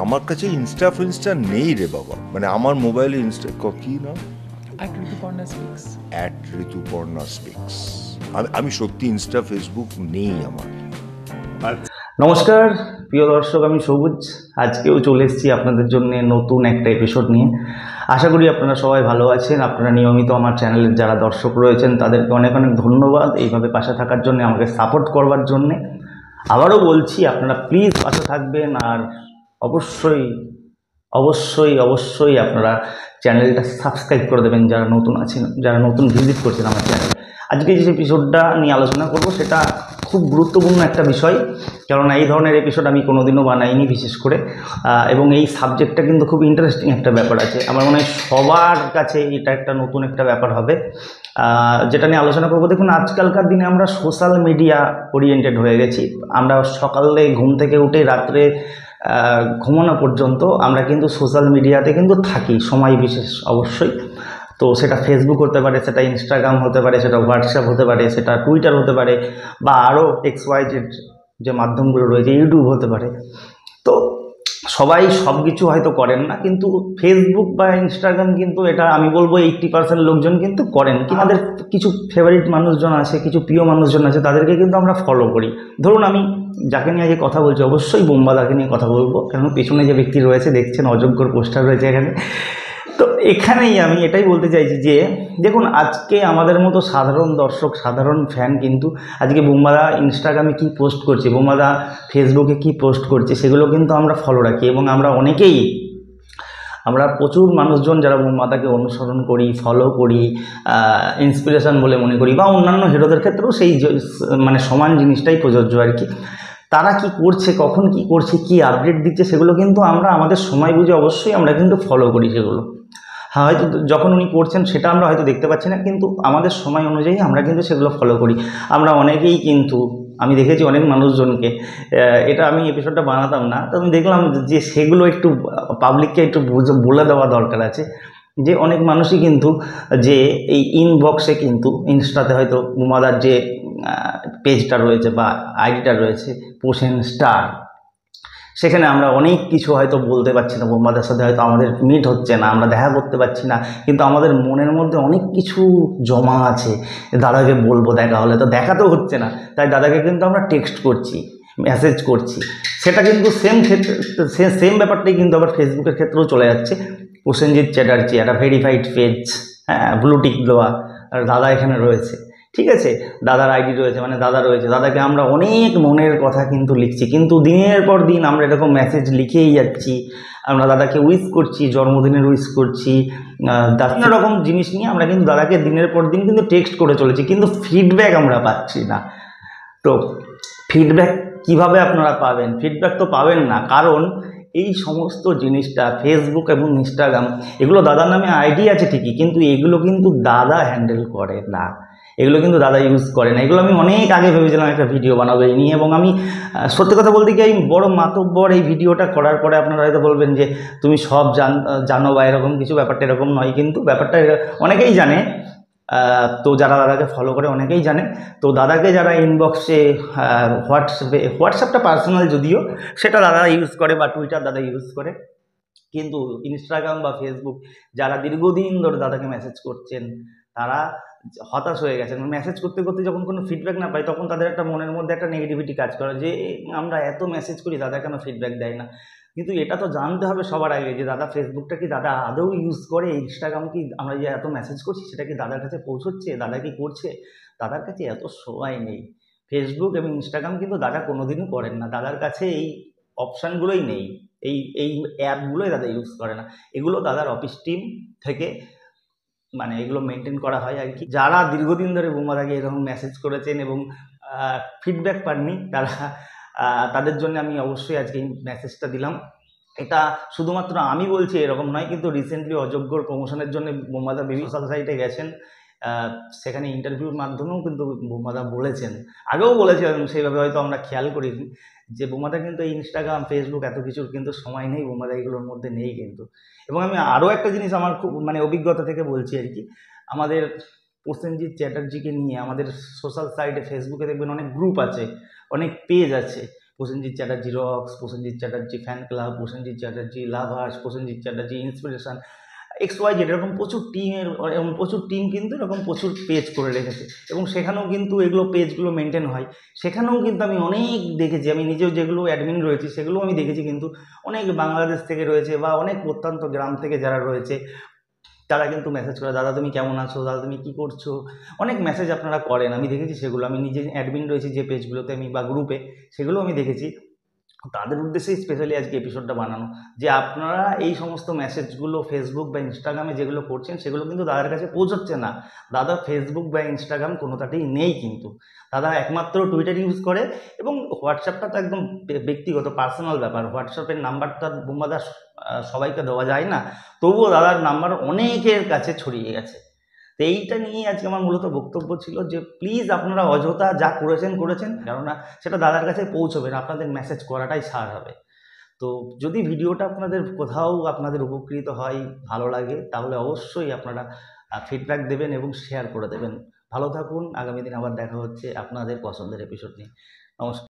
আমার কাছে ইনস্টা ফিনস্টা নেই রে বাবা, মানে আমার মোবাইলে ইনস্টা কি না @ঋতুপর্ণা স্পিক্স। আমি সত্যি ইনস্টা ফেসবুক নেই আমার। নমস্কার প্রিয় দর্শক, আমি সবুজ। আজকেও চলে এসেছি আপনাদের জন্য নতুন একটা এপিসোড নিয়ে। আশা করি আপনারা সবাই ভালো আছেন। আপনারা নিয়মিত আমার চ্যানেলের যারা দর্শক রয়েছেন তাদেরকে অনেক অনেক ধন্যবাদ এইভাবে পাশে থাকার জন্য, আমাকে সাপোর্ট করবার জন্যে। আবারও বলছি, আপনারা প্লিজ পাশে থাকবেন। আর অবশ্যই অবশ্যই অবশ্যই আপনারা চ্যানেলটা সাবস্ক্রাইব করে দেবেন যারা নতুন আছেন, যারা নতুন ভিজিট করছেন আমার চ্যানেল। আজকে যে এপিসোডটা নিয়ে আলোচনা করব সেটা খুব গুরুত্বপূর্ণ একটা বিষয়, কেননা এই ধরনের এপিসোড আমি কোনোদিনও বানাইনি বিশেষ করে। এবং এই সাবজেক্টটা কিন্তু খুব ইন্টারেস্টিং একটা ব্যাপার আছে। আমার মনে হয় সবার কাছে এটা একটা নতুন একটা ব্যাপার হবে যেটা নিয়ে আলোচনা করবো। দেখুন, আজকালকার দিনে আমরা সোশ্যাল মিডিয়া ওরিয়েন্টেড হয়ে গেছি। আমরা সকালে ঘুম থেকে উঠে রাত্রে ঘুমানো পর্যন্ত আমরা কিন্তু সোশ্যাল মিডিয়াতে কিন্তু থাকি, সময় বিশেষ অবশ্যই। তো সেটা ফেসবুক হতে পারে, সেটা ইনস্টাগ্রাম হতে পারে, সেটা হোয়াটসঅ্যাপ হতে পারে, সেটা টুইটার হতে পারে, বা আরও XYZ যে মাধ্যমগুলো রয়েছে, ইউটিউব হতে পারে। তো সবাই সব কিছু হয়তো করেন না, কিন্তু ফেসবুক বা ইনস্টাগ্রাম কিন্তু এটা আমি বলবো 80% লোকজন কিন্তু করেন। আমাদের কিছু ফেভারিট মানুষজন আছে, কিছু প্রিয় মানুষজন আছে, তাদেরকে কিন্তু আমরা ফলো করি। ধরুন, আমি যাকে নিয়ে আজকে কথা বলছি অবশ্যই বোম্বাদাকে নিয়ে কথা বলবো, কারণ পেছনে যে ব্যক্তি রয়েছে দেখছেন, অযোগ্যর পোস্টার রয়েছে এখানে। তো এখানেই আমি এটাই বলতে চাইছি যে দেখুন, আজকে আমাদের মতো সাধারণ দর্শক, সাধারণ ফ্যান কিন্তু আজকে বোম্বাদা ইনস্টাগ্রামে কী পোস্ট করছে, বোম্বাদা ফেসবুকে কী পোস্ট করছে, সেগুলো কিন্তু আমরা ফলো রাখি। এবং আমরা প্রচুর মানুষজন যারা বোম্বাদাকে অনুসরণ করি, ফলো করি, ইন্সপিরেশন বলে মনে করি, বা অন্যান্য হিরোদের ক্ষেত্রেও সেই মানে সমান জিনিসটাই প্রযোজ্য আর কি। তারা কি করছে, কখন কি করছে, কি আপডেট দিচ্ছে, সেগুলো কিন্তু আমরা আমাদের সময় বুঝে অবশ্যই আমরা কিন্তু ফলো করি সেগুলো। হ্যাঁ, হয়তো যখন উনি করছেন সেটা আমরা হয়তো দেখতে পাচ্ছি না, কিন্তু আমাদের সময় অনুযায়ী আমরা কিন্তু সেগুলো ফলো করি। আমরা অনেকেই কিন্তু, আমি দেখেছি অনেক মানুষজনকে, এটা আমি এপিসোডটা বানাতাম না, তো আমি দেখলাম যে সেগুলো একটু পাবলিককে একটু বলে দেওয়া দরকার আছে। যে অনেক মানুষই কিন্তু যে এই ইনবক্সে কিন্তু ইনস্টাতে হয়তো বোম্বাদার যে পেজটা রয়েছে বা আইডিটা রয়েছে পোষেন স্টার, সেখানে আমরা অনেক কিছু হয়তো বলতে পারছি না, বোম্বাদের সাথে হয়তো আমাদের মিট হচ্ছে না, আমরা দেখা করতে পারছি না, কিন্তু আমাদের মনের মধ্যে অনেক কিছু জমা আছে। দাদাকে বলবো দেখা হলে, তো দেখা তো হচ্ছে না, তাই দাদাকে কিন্তু আমরা টেক্সট করছি, মেসেজ করছি। সেটা কিন্তু সেম ব্যাপারটাই কিন্তু আবার ফেসবুকের ক্ষেত্রেও চলে যাচ্ছে। প্রসেনজিৎ চ্যাটার্জি একটা ভেরিফাইড পেজ, হ্যাঁ, ব্লুটিক দেওয়া, আর দাদা এখানে রয়েছে, ঠিক আছে, দাদার আইডি রয়েছে, মানে দাদা রয়েছে, দাদাকে আমরা অনেক মনের কথা কিন্তু লিখছি, কিন্তু দিনের পর দিন আমরা এরকম মেসেজ লিখেই যাচ্ছি। আমরা দাদাকে উইশ করছি, জন্মদিনের উইশ করছি, বিভিন্ন রকম জিনিস নিয়ে আমরা কিন্তু দাদাকে দিনের পর দিন কিন্তু টেক্সট করে চলেছি, কিন্তু ফিডব্যাক আমরা পাচ্ছি না। তো ফিডব্যাক কিভাবে আপনারা পাবেন? ফিডব্যাক তো পাবেন না, কারণ এই সমস্ত জিনিসটা ফেসবুক এবং ইনস্টাগ্রাম, এগুলো দাদার নামে আইডি আছে ঠিকই, কিন্তু এগুলো কিন্তু দাদা হ্যান্ডেল করে না, এগুলো কিন্তু দাদা ইউজ করে না। এগুলো আমি অনেক আগে ভেবেছিলাম একটা ভিডিও বানাবো এই নিয়ে, এবং আমি সত্যি কথা বলতে কি, আমি বড় মাতব্বর এই ভিডিওটা করার পরে আপনারা হয়তো বলবেন যে তুমি সব জানো বা এরকম কিছু, ব্যাপারটা এরকম নয়, কিন্তু ব্যাপারটা অনেকেই জানে। তো যারা দাদাকে ফলো করে অনেকেই জানে। তো দাদাকে যারা ইনবক্সে, হোয়াটসঅ্যাপটা পার্সোনাল যদিও, সেটা দাদা ইউজ করে, বা টুইটার দাদা ইউজ করে, কিন্তু ইনস্টাগ্রাম বা ফেসবুক যারা দীর্ঘদিন ধরে দাদাকে মেসেজ করছেন তারা হতাশ হয়ে গেছেন। মেসেজ করতে করতে যখন কোনো ফিডব্যাক না পায়, তখন তাদের একটা মনের মধ্যে একটা নেগেটিভিটি কাজ করে যে আমরা এত মেসেজ করি, দাদা কেন ফিডব্যাক দেয় না। কিন্তু এটা তো জানতে হবে সবার আগে যে দাদা ফেসবুকটা কি দাদা আদৌ ইউজ করে, ইনস্টাগ্রাম কি আমরা যে এত মেসেজ করছি সেটা কি দাদার কাছে পৌঁছচ্ছে, দাদা কি করছে। দাদার কাছে এত সময় নেই। ফেসবুক এবং ইনস্টাগ্রাম কিন্তু দাদা কোনোদিনই করেন না, দাদার কাছে এই অপশানগুলোই নেই, এই অ্যাপগুলোই দাদা ইউজ করে না। এগুলো দাদার অফিস টিম থেকে মানে এগুলো মেনটেন করা হয় আর কি। যারা দীর্ঘদিন ধরে বোম্বাদাকে এরকম মেসেজ করেছেন এবং ফিডব্যাক পাননি, তাদের জন্য আমি অবশ্যই আজকে এই মেসেজটা দিলাম। এটা শুধুমাত্র আমি বলছি এরকম নয়, কিন্তু রিসেন্টলি অযোগ্যর প্রমোশনের জন্য বোম্বাদা বিভিন্ন সাইটে গেছেন, সেখানে ইন্টারভিউর মাধ্যমেও কিন্তু বোম্বাদা বলেছেন, আগেও বলেছেন, সেইভাবে হয়তো আমরা খেয়াল করিনি যে বোম্বাদা কিন্তু এই ইনস্টাগ্রাম ফেসবুক এত কিছুর কিন্তু সময় নেই, বোম্বাদা এগুলোর মধ্যে নেই কিন্তু। এবং আমি আরও একটা জিনিস আমার খুব মানে অভিজ্ঞতা থেকে বলছি আর কি, আমাদের প্রসেনজিৎ চ্যাটার্জিকে নিয়ে আমাদের সোশ্যাল সাইটে ফেসবুকে দেখবেন অনেক গ্রুপ আছে, অনেক পেজ আছে। Prosenjit Chatterjee rocks, Prosenjit Chatterjee fan club, Prosenjit Chatterjee lovers, Prosenjit Chatterjee inspiration, XY Z, এরকম প্রচুর টিম কিন্তু এরকম প্রচুর পেজ করে রেখেছে, এবং সেখানেও কিন্তু এগুলো পেজগুলো মেনটেন হয়। সেখানেও কিন্তু আমি অনেক দেখেছি, আমি নিজেও যেগুলো অ্যাডমিন রয়েছি সেগুলো আমি দেখেছি, কিন্তু অনেক বাংলাদেশ থেকে রয়েছে বা অনেক প্রত্যন্ত গ্রাম থেকে যারা রয়েছে তারা কিন্তু মেসেজ করে, দাদা তুমি কেমন আছো, দাদা তুমি কী করছো, অনেক মেসেজ আপনারা করেন, আমি দেখেছি সেগুলো। আমি নিজে অ্যাডমিন রয়েছি যে পেজগুলোতে আমি বা গ্রুপে, সেগুলো আমি দেখেছি। তাদের উদ্দেশ্যেই স্পেশালি আজকে এপিসোডটা বানানো, যে আপনারা এই সমস্ত মেসেজগুলো ফেসবুক বা ইনস্টাগ্রামে যেগুলো করছেন সেগুলো কিন্তু দাদার কাছে পৌঁছচ্ছে না। দাদা ফেসবুক বা ইনস্টাগ্রাম কোনোটাতেই নেই, কিন্তু দাদা একমাত্র টুইটার ইউজ করে, এবং হোয়াটসঅ্যাপটা তো একদম ব্যক্তিগত পার্সোনাল ব্যাপার। হোয়াটসঅ্যাপের নাম্বারটা বোম্বাদা সবাইকে দেওয়া যায় না, তবুও দাদার নাম্বার অনেকের কাছে ছড়িয়ে গেছে। তো এইটা নিয়েই আজকে আমার মূলত বক্তব্য ছিল, যে প্লিজ আপনারা অযথা যা করেছেন, কেননা সেটা দাদার কাছে পৌঁছবে না, আপনাদের মেসেজ করাটাই সার হবে। তো যদি ভিডিওটা আপনাদের উপকৃত হয়, ভালো লাগে, তাহলে অবশ্যই আপনারা ফিডব্যাক দেবেন এবং শেয়ার করে দেবেন। ভালো থাকুন, আগামী দিন আবার দেখা হচ্ছে আপনাদের পছন্দের এপিসোড নিয়ে। নমস্কার।